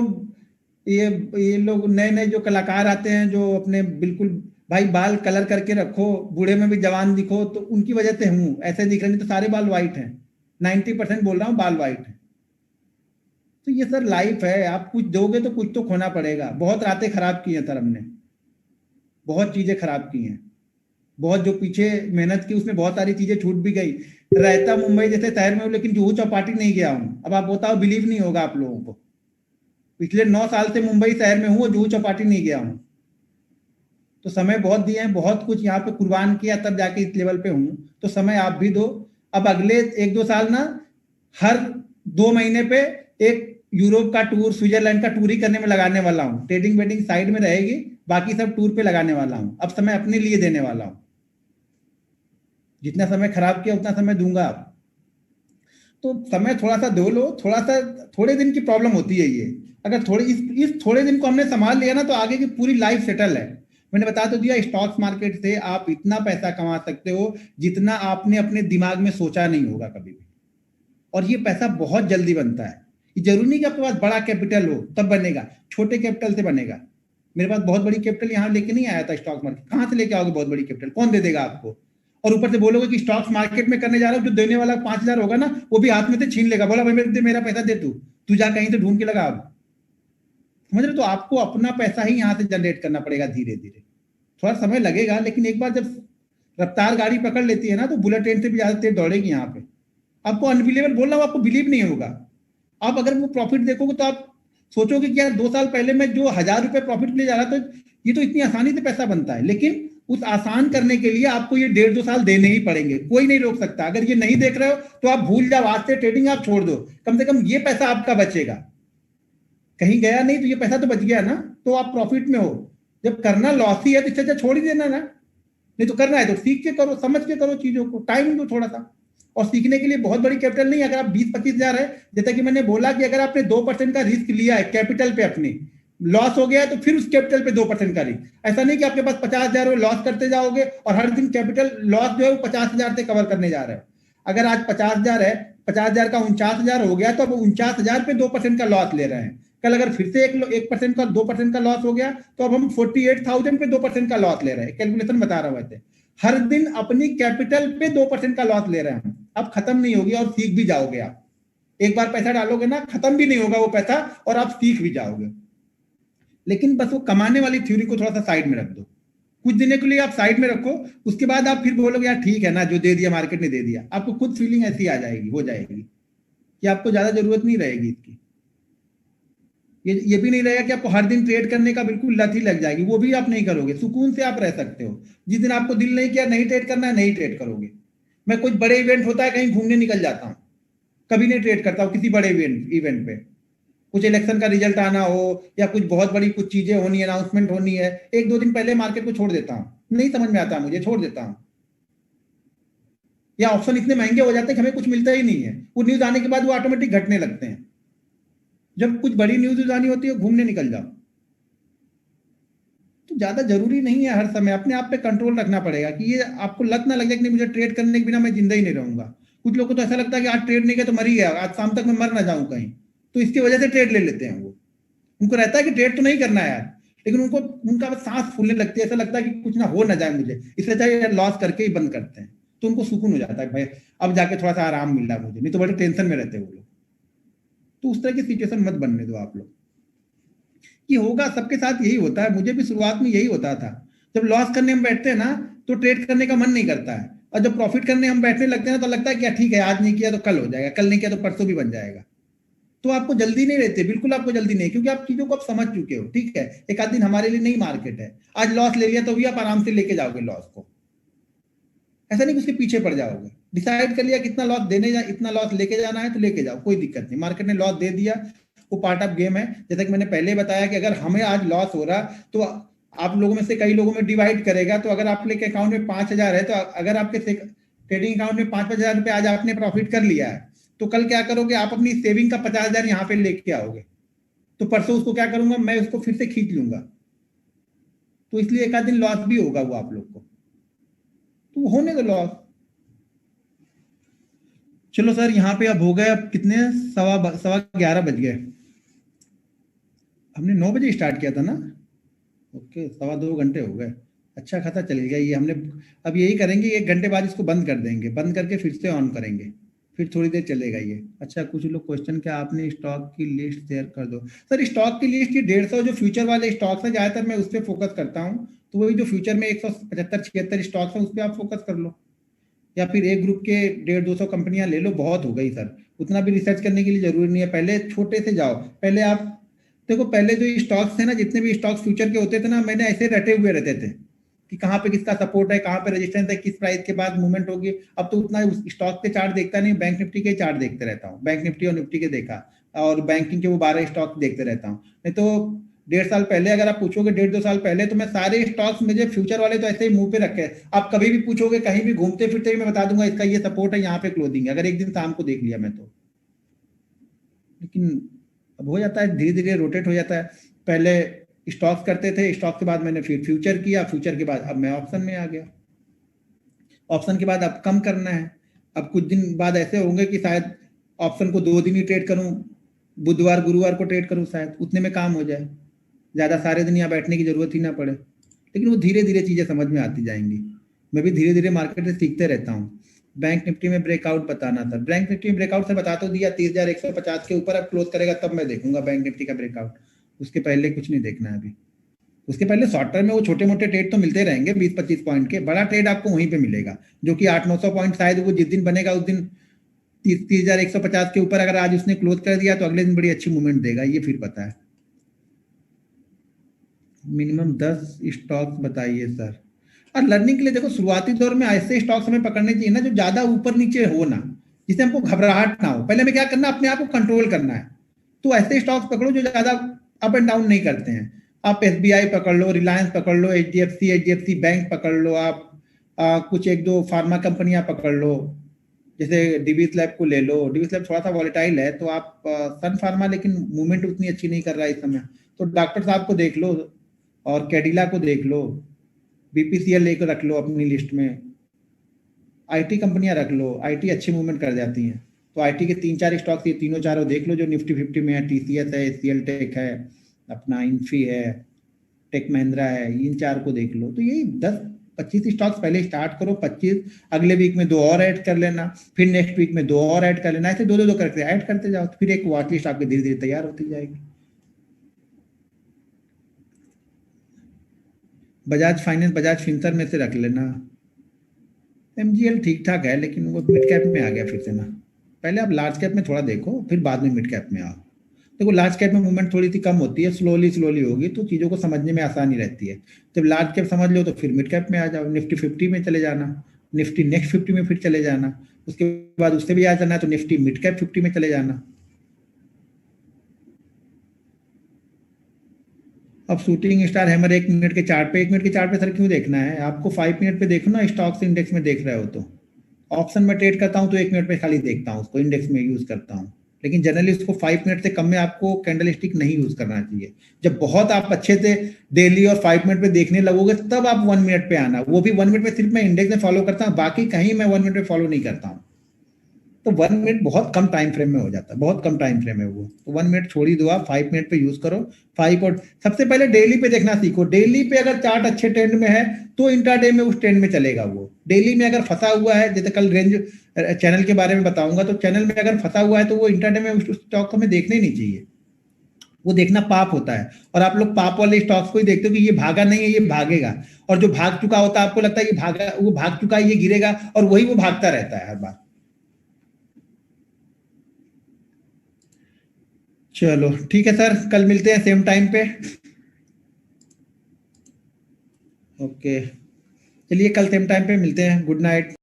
ये लोग नए नए जो कलाकार आते हैं, जो अपने बिल्कुल भाई बाल कलर करके रखो, बूढ़े में भी जवान दिखो, तो उनकी वजह से हूं ऐसे दिख रहे, नहीं तो सारे बाल वाइट हैं। 90% बोल रहा हूं बाल वाइट है। तो ये सर लाइफ है, आप कुछ दोगे तो कुछ तो खोना पड़ेगा। बहुत रातें खराब की हैं सर हमने, बहुत चीजें खराब की हैं, बहुत जो पीछे मेहनत की उसमें बहुत सारी चीजें छूट भी गई। रहता मुंबई जैसे शहर में हूं, लेकिन जुहू चौपाटी नहीं गया हूं। अब आप बताओ, बिलीव नहीं होगा आप लोगों को, पिछले 9 साल से मुंबई शहर में हूं और जुहू चौपाटी नहीं गया हूं। तो समय बहुत दिए हैं, बहुत कुछ यहाँ पे कुर्बान किया, तब जाके इस लेवल पे हूं। तो समय आप भी दो। अब अगले 1-2 साल ना, हर 2 महीने पे एक यूरोप का टूर, स्विट्जरलैंड का टूर ही करने में लगाने वाला हूँ। ट्रेडिंग वेडिंग साइड में रहेगी, बाकी सब टूर पे लगाने वाला हूँ। अब समय अपने लिए देने वाला हूँ। जितना समय खराब किया उतना समय दूंगा आप। तो समय थोड़ा सा दो लो, थोड़ा सा, थोड़े दिन की प्रॉब्लम होती है ये। अगर थोड़े इस थोड़े दिन को हमने संभाल लिया ना, तो आगे की पूरी लाइफ सेटल है। मैंने बता तो दिया, स्टॉक्स मार्केट से आप इतना पैसा कमा सकते हो जितना आपने अपने दिमाग में सोचा नहीं होगा कभी भी। और ये पैसा बहुत जल्दी बनता है। ये जरूरी नहीं कि आपके पास बड़ा कैपिटल हो तब बनेगा, छोटे कैपिटल से बनेगा। मेरे पास बहुत बड़ी कैपिटल यहाँ लेके नहीं आया था स्टॉक मार्केट, कहाँ से लेके आओगे बहुत बड़ी कैपिटल, कौन दे देगा आपको? और ऊपर से बोलोगे कि स्टॉक्स मार्केट में करने जा रहा हूँ, जो देने वाला 5,000 होगा ना, वो भी हाथ में से छीन लेगा, बोला भाई मेरा पैसा दे, तू जा कहीं से ढूंढ के लगा। अब समझ रहे? तो आपको अपना पैसा ही यहाँ से जनरेट करना पड़ेगा धीरे धीरे। थोड़ा समय लगेगा, लेकिन एक बार जब रफ्तार गाड़ी पकड़ लेती है ना, तो बुलेट ट्रेन से भी ज्यादा तेज दौड़ेगी यहाँ पे। आपको अनबिलीवेबल बोल रहा हूँ, आपको बिलीव नहीं होगा। आप अगर वो प्रॉफिट देखोगे तो आप सोचोगे कि यार 2 साल पहले मैं जो 1,000 रुपए प्रॉफिट के लिए जा रहा था, ये तो इतनी आसानी से पैसा बनता है। लेकिन उस आसान करने के लिए आपको ये 1.5-2 साल देने ही पड़ेंगे, कोई नहीं रोक सकता। अगर ये नहीं देख रहे हो तो आप भूल जाओ, आज से ट्रेडिंग आप छोड़ दो, कम से कम ये पैसा आपका बचेगा। कहीं गया नहीं तो ये पैसा तो बच गया ना, तो आप प्रॉफिट में हो। जब करना लॉस ही है तो इससे अच्छा छोड़ ही देना ना। नहीं तो करना है तो सीख के करो, समझ के करो, चीजों को टाइम दो थोड़ा सा। और सीखने के लिए बहुत बड़ी कैपिटल नहीं, अगर आप 20-25 हजार है, जैसा कि मैंने बोला कि अगर आपने 2% का रिस्क लिया है कैपिटल पे, अपनी लॉस हो गया है, तो फिर उस कैपिटल पे 2% का रिस्क। ऐसा नहीं कि आपके पास 50,000 हो, लॉस करते जाओगे और हर दिन कैपिटल लॉस जो है वो 50,000 से कवर करने जा रहे हो। अगर आज 50,000 है, 50,000 का 49,000 हो गया, तो अब 49,000 पे 2% का लॉस ले रहे हैं। कल अगर फिर से 1% का 2% का लॉस हो गया, तो अब हम 48,000 पे 2% का लॉस ले रहे हैं। कैलकुलेशन बता रहा हूं वैसे। हर दिन अपनी कैपिटल पे 2% का लॉस ले रहे हैं। अब खत्म नहीं होगी और सीख भी जाओगे आप। एक बार पैसा डालोगे ना, खत्म भी नहीं होगा वो पैसा और आप सीख भी जाओगे। लेकिन बस वो कमाने वाली थ्योरी को थोड़ा सा साइड में रख दो, कुछ दिनों के लिए आप साइड में रखो। उसके बाद आप फिर बोलोगे यार ठीक है ना, जो दे दिया मार्केट ने दे दिया। आपको खुद फीलिंग ऐसी आ जाएगी, हो जाएगी कि आपको ज्यादा जरूरत नहीं रहेगी इसकी। ये भी नहीं रहेगा कि आपको हर दिन ट्रेड करने का बिल्कुल लत ही लग जाएगी, वो भी आप नहीं करोगे। सुकून से आप रह सकते हो। जिस दिन आपको दिल नहीं किया नहीं ट्रेड करना है, नहीं ट्रेड करोगे। मैं कुछ बड़े इवेंट होता है कहीं घूमने निकल जाता हूँ, कभी नहीं ट्रेड करता हूँ किसी बड़े इवेंट पे। कुछ इलेक्शन का रिजल्ट आना हो या कुछ बहुत बड़ी कुछ चीजें होनी है, अनाउंसमेंट होनी है, 1-2 दिन पहले मार्केट को छोड़ देता हूँ। नहीं समझ में आता मुझे, छोड़ देता हूँ। या ऑप्शन इतने महंगे हो जाते हैं कि हमें कुछ मिलता ही नहीं है, वो न्यूज आने के बाद वो ऑटोमेटिक घटने लगते हैं। जब कुछ बड़ी न्यूज आनी होती है घूमने निकल जाओ। तो ज्यादा जरूरी नहीं है, हर समय अपने आप पे कंट्रोल रखना पड़ेगा कि ये आपको लत ना लग जाए कि नहीं मुझे ट्रेड करने के बिना मैं जिंदा ही नहीं रहूंगा। कुछ लोगों को तो ऐसा लगता है कि आज ट्रेड नहीं किया तो मर ही गया, आज शाम तक मैं मर ना जाऊं कहीं, तो इसकी वजह से ट्रेड ले लेते हैं वो। उनको रहता है कि ट्रेड तो नहीं करना है यार, लेकिन उनको उनका बस सांस फूलने लगती है, ऐसा लगता है कि कुछ ना हो ना जाए मुझे, इसलिए चाहिए लॉस करके ही बंद करते हैं। तो उनको सुकून हो जाता है भाई अब जाके थोड़ा सा आराम मिल रहा है मुझे, नहीं तो बड़े टेंशन में रहते हैं वो लोग। तो उस तरह की सिचुएशन मत बनने दो आप लोग। ये होगा, सबके साथ यही होता है, मुझे भी शुरुआत में यही होता था। जब लॉस करने हम बैठते हैं ना तो ट्रेड करने का मन नहीं करता है, और जब प्रॉफिट करने हम बैठने लगते हैं ना तो लगता है कि ठीक है आज नहीं किया तो कल हो जाएगा, कल नहीं किया तो परसों भी बन जाएगा। तो आपको जल्दी नहीं रहती, बिल्कुल आपको जल्दी नहीं, क्योंकि आप चीजों को आप समझ चुके हो। ठीक है, एक आध दिन हमारे लिए नई मार्केट है, आज लॉस ले लिया तो भी आप आराम से लेके जाओगे लॉस को, ऐसा नहीं कि उसके पीछे पड़ जाओगे। डिसाइड कर लिया कितना लॉस देने जा, इतना लॉस लेके जाना है तो लेके जाओ, कोई दिक्कत नहीं। मार्केट ने लॉस दे दिया, वो पार्ट ऑफ गेम है। जैसा कि मैंने पहले बताया कि अगर हमें आज लॉस हो रहा तो आप लोगों में से कई लोगों में डिवाइड करेगा, तो अगर आपके अकाउंट में 5,000 है, तो अगर आपके ट्रेडिंग अकाउंट में 5,000 रुपए आज आपने प्रॉफिट कर लिया है, तो कल क्या करोगे, आप अपनी सेविंग का 50,000 यहाँ पे लेके आओगे, तो परसों उसको क्या करूंगा मैं, उसको फिर से खींच लूंगा। तो इसलिए एक आध दिन लॉस भी होगा वो आप लोग को, तो होने दो लॉस। चलो सर, यहाँ पे अब हो गए, अब कितने, 11:15 बज गए। हमने 9 बजे स्टार्ट किया था ना, ओके, 2.25 घंटे हो गए, अच्छा खासा चल गया ये। हमने अब यही करेंगे, 1 घंटे बाद इसको बंद कर देंगे, बंद करके फिर से ऑन करेंगे, फिर थोड़ी देर चलेगा ये। अच्छा, कुछ लोग क्वेश्चन, क्या आपने स्टॉक की लिस्ट शेयर कर दो। सर स्टॉक की लिस्ट की 150 जो फ्यूचर वाले स्टॉक्स हैं, ज़्यादातर मैं उस पर फोकस करता हूँ, तो वही जो फ्यूचर में 175-76 स्टॉक्स हैं उस पर आप फोकस कर लो, या फिर एक ग्रुप के 150-200 कंपनियां ले लो, बहुत हो गई सर। उतना भी रिसर्च करने के लिए जरूरी नहीं है, पहले छोटे से जाओ। पहले आप देखो, पहले जो स्टॉक्स थे ना, जितने भी स्टॉक्स फ्यूचर के होते थे ना, मैंने ऐसे रटे हुए रहते थे कि कहाँ पे किसका सपोर्ट है, कहाँ पे रेजिस्टेंस है, किस प्राइस के बाद मूवमेंट होगी। अब तो उतना स्टॉक के चार्ट देखता नहीं, बैंक निफ्टी के चार्ट देखते रहता हूँ, बैंक निफ्टी और निफ्टी के देखा, और बैंकिंग के वो 12 स्टॉक देखते रहता हूँ। नहीं तो 1.5 साल पहले अगर आप पूछोगे, 1.5-2 साल पहले, तो मैं सारे स्टॉक्स मुझे फ्यूचर वाले तो ऐसे ही मुंह पे रखे। आप कभी भी पूछोगे, कहीं भी घूमते फिरते भी मैं बता दूंगा इसका ये सपोर्ट है, यहाँ पे क्लोजिंग है, अगर एक दिन शाम को देख लिया मैं तो। लेकिन अब हो जाता है, धीरे धीरे रोटेट हो जाता है। पहले स्टॉक्स करते थे, स्टॉक के बाद मैंने फिर फ्यूचर किया, फ्यूचर के बाद अब मैं ऑप्शन में आ गया, ऑप्शन के बाद अब कम करना है। अब कुछ दिन बाद ऐसे होंगे कि शायद ऑप्शन को 2 दिन ही ट्रेड करूं, बुधवार गुरुवार को ट्रेड करूं, शायद उतने में काम हो जाए, ज़्यादा सारे दिन यहाँ बैठने की जरूरत ही ना पड़े। लेकिन वो धीरे धीरे चीज़ें समझ में आती जाएंगी, मैं भी धीरे धीरे मार्केट से सीखते रहता हूँ। बैंक निफ्टी में ब्रेकआउट बताना था, बैंक निफ्टी में ब्रेकआउट से बता तो दिया, 30,150 के ऊपर अब क्लोज करेगा तब मैं देखूंगा बैंक निफ्टी का ब्रेकआउट, उसके पहले कुछ नहीं देखना है अभी। उसके पहले शॉर्ट टर्म में वो छोटे मोटे ट्रेड तो मिलते रहेंगे 20-25 पॉइंट के, बड़ा ट्रेड आपको वहीं पे मिलेगा जो कि 800-900 पॉइंट, शायद वो जिस दिन बनेगा उस दिन 30,150 के ऊपर अगर आज उसने क्लोज कर दिया तो अगले दिन बड़ी अच्छी मूवमेंट देगा, ये फिर पता है। मिनिमम 10 स्टॉक्स बताइए सर। और लर्निंग के लिए देखो, शुरुआती दौर में ऐसे स्टॉक्स हमें पकड़ने चाहिए ना जो ज्यादा ऊपर नीचे हो ना, जिससे हमको घबराहट ना हो। पहले हमें क्या करना, अपने आप को कंट्रोल करना है, तो ऐसे स्टॉक्स पकड़ो जो ज्यादा अप एंड डाउन नहीं करते हैं। आप SBI पकड़ लो, रिलायंस पकड़ लो, HDFC बैंक पकड़ लो, आप कुछ 1-2 फार्मा कंपनियां पकड़ लो, जैसे डिवीज लैब को ले लो। डिवीज लैब थोड़ा सा वॉलेटाइल है, तो आप सन फार्मा, लेकिन मूवमेंट उतनी अच्छी नहीं कर रहा है इस समय, तो डॉक्टर साहब को देख लो, और कैडिला को देख लो, BPCL लेकर रख लो अपनी लिस्ट में, IT कंपनियां रख लो, IT अच्छी मूवमेंट कर जाती हैं। तो IT के 3-4 स्टॉक्स, ये तीनों चारों देख लो जो निफ्टी 50 में है, TCS है, HCL टेक है, अपना इन्फी है, टेक महिंद्रा है, इन 4 को देख लो। तो यही 10-25 स्टॉक्स पहले स्टार्ट करो, 25, अगले वीक में 2 और ऐड कर लेना, फिर नेक्स्ट वीक में 2 और ऐड कर लेना, ऐसे 2-2 करके ऐड करते जाओ, फिर एक वॉच लिस्ट आपकी धीरे धीरे तैयार होती जाएगी। बजाज फाइनेंस, बजाज फिनसर में से रख लेना। MGL ठीक ठाक है, लेकिन वो मिड कैप में आ गया फिर से ना। पहले आप लार्ज कैप में थोड़ा देखो, फिर बाद में मिड कैप में आओ। देखो लार्ज कैप में मूवमेंट थोड़ी सी कम होती है, स्लोली होगी, तो चीज़ों को समझने में आसानी रहती है। जब लार्ज कैप समझ लो तो फिर मिड कैप में आ जाओ, निफ्टी 50 में चले जाना, निफ्टी नेक्स्ट 50 में फिर चले जाना, उसके बाद उससे भी आ जाना है तो निफ्टी मिड कैप 50 में चले जाना। अब शूटिंग स्टार हैमर 1 मिनट के चार्ट पे, 1 मिनट के चार्ट पे सर क्यों देखना है आपको, 5 मिनट पे देखो ना, स्टॉक्स इंडेक्स में देख रहे हो तो। ऑप्शन में ट्रेड करता हूं तो 1 मिनट पे खाली देखता हूं उसको, इंडेक्स में यूज करता हूं, लेकिन जनरली उसको 5 मिनट से कम में आपको कैंडल स्टिक नहीं यूज करना चाहिए। जब बहुत आप अच्छे से डेली और 5 मिनट पे देखने लगोगे तब आप 1 मिनट पे आना, वो भी 1 मिनट में सिर्फ मैं इंडेक्स में फॉलो करता हूँ, बाकी कहीं मैं 1 मिनट पे फॉलो नहीं करता हूँ। तो 1 मिनट बहुत कम टाइम फ्रेम में हो जाता है, बहुत कम टाइम फ्रेम है वो। तो 1 मिनट छोड़ ही दो आप, 5 मिनट पे यूज करो। 5 और सबसे पहले डेली पे देखना सीखो। डेली पे अगर चार्ट अच्छे ट्रेंड में है तो इंट्राडे में उस ट्रेंड में चलेगा वो। डेली में अगर फंसा हुआ है, जैसे कल रेंज चैनल के बारे में बताऊंगा, तो चैनल में अगर फंसा हुआ है तो वो इंट्राडे में उस स्टॉक हमें देखना ही नहीं चाहिए, वो देखना पाप होता है। और आप लोग पाप वाले स्टॉक्स को ही देखते हो कि ये भागा नहीं है, ये भागेगा। और जो भाग चुका होता है आपको लगता है ये भागा, वो भाग चुका है, ये गिरेगा, और वही वो भागता रहता है हर बार। चलो ठीक है सर, कल मिलते हैं सेम टाइम पे। ओके, चलिए कल सेम टाइम पे मिलते हैं। Good night.